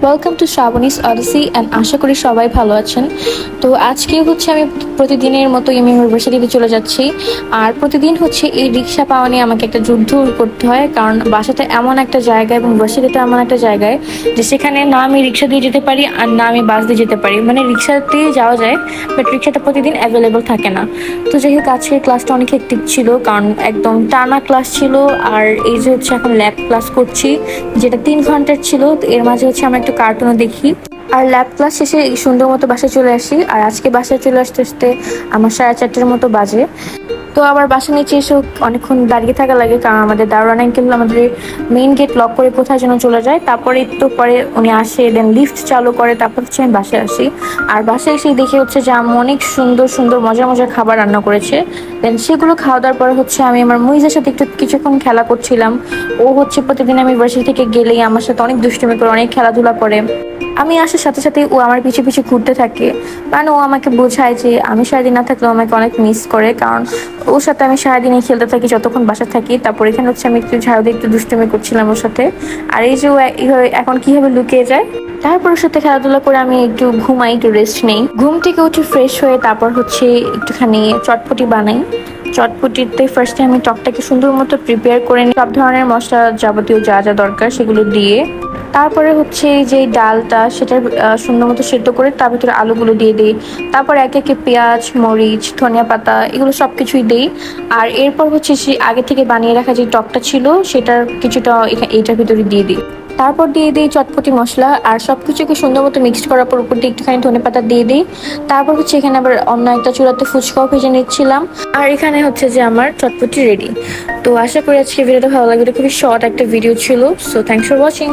Welcome to Shrabani's odyssey and আশা করি সবাই ভালো আছেন। তো আজকে আমি প্রতিদিনের মতো আমি ইউনিভার্সিটিতে চলে যাচ্ছি। আর প্রতিদিন এই রিক্সা পাওয়া নিয়ে আমাকে একটা যুদ্ধ করতে হয়, কারণ বাসাটা এমন একটা জায়গা এবং ইউনিভার্সিটিটা এমন একটা জায়গায় যে সেখানে না আমি রিক্সা দিয়ে যেতে পারি আর না আমি বাস দিয়ে যেতে পারি। মানে রিক্সাতেই যাওয়া যায়, বাট রিক্সাটা প্রতিদিন অ্যাভেলেবল থাকে না। তো যাই হোক, আজকের ক্লাসটা অনেক হেক্টিক ছিল, কারণ একদম টানা ক্লাস ছিল। আর এই যে এখন ল্যাব ক্লাস করছি, যেটা 3 ঘন্টার ছিল। তো এর মাঝে আমরা একটু কার্টুনও দেখি। আর ল্যাব ক্লাস শেষে এই সুন্দর মতো বাসায় চলে আসি। আর আজকে বাসায় চলে আসতে আসতে আমার 4:30টার মতো বাজে। তো আবার বাসা নিচে এসে অনেকক্ষণ দাঁড়িয়ে থাকা লাগে, কারণ আমাদের দারোয়ান আঙ্কেল আমাদের মেইন গেট লক করে কোথায় যেন চলে যায়। তারপরে একটু পরে উনি আসে, দেন লিফট চালু করে, তারপর আমি বাসায় আসি। আর বাসায় এসে দেখে যে আম্মু অনেক সুন্দর সুন্দর মজার মজার খাবার রান্না করেছে। দেন সেগুলো খাওয়া দাওয়ার পরে আমি আমার মুইজের সাথে একটু কিছুক্ষণ খেলা করছিলাম। ও প্রতিদিন আমি ভার্সিটি থেকে গেলেই আমার সাথে অনেক দুষ্টুমি করে, অনেক খেলাধুলা করে। আমি আসার সাথে সাথে ও আমার পিছু পিছু ঘুরতে থাকে, কারণ ও আমাকে বোঝায় যে আমি সারাদিন না থাকলেও আমাকে অনেক মিস করে, কারণ ওর সাথে আমি সারাদিনই খেলতে থাকি যতক্ষণ বাসা থাকি। তারপর এখানে আমি একটু ঝাড়ু দিয়ে একটু দুষ্টুমি করছিলাম ওর সাথে। আর এই যে ও এখন কিভাবে লুকিয়ে যায়। তারপর ওর সাথে খেলাধুলা করে আমি একটু ঘুমাই, একটু রেস্ট নেই। ঘুম থেকে উঠে ফ্রেশ হয়ে তারপর একটুখানি চটপটি বানাই। চটপটিতে ফার্স্টে আমি টকটাকে সুন্দর মতো প্রিপেয়ার করে নিই, সব ধরনের মশলা যাবতীয় যা যা দরকার সেগুলো দিয়ে। তারপরে যে ডালটা সেটা সুন্দর মতো সেদ্ধ করে তার ভিতরে আলুগুলো দিয়ে দিই। তারপর একে একে পেঁয়াজ, মরিচ, ধনিয়া পাতা এগুলো সবকিছুই দিই। আর এরপর সে আগে থেকে বানিয়ে রাখা যে টকটা ছিল সেটার কিছুটা এইটার ভিতরে দিয়ে দিই। তারপর দিয়ে দিই চটপটি মশলা, আর সবকিছুকে সুন্দর মতো মিক্সড করার পর উপর দিয়ে একটুখানি ধনেপাতা দিয়ে দিই। তারপর এখানে আবার অন্য একটা চুলাতে ফুচকাও ভেজে নিচ্ছিলাম। আর এখানে যে আমার চটপটি রেডি। তো আশা করি আজকে ভিডিওটা ভালো লাগবে। এটা খুবই শর্ট একটা ভিডিও ছিল। So thanks for watching.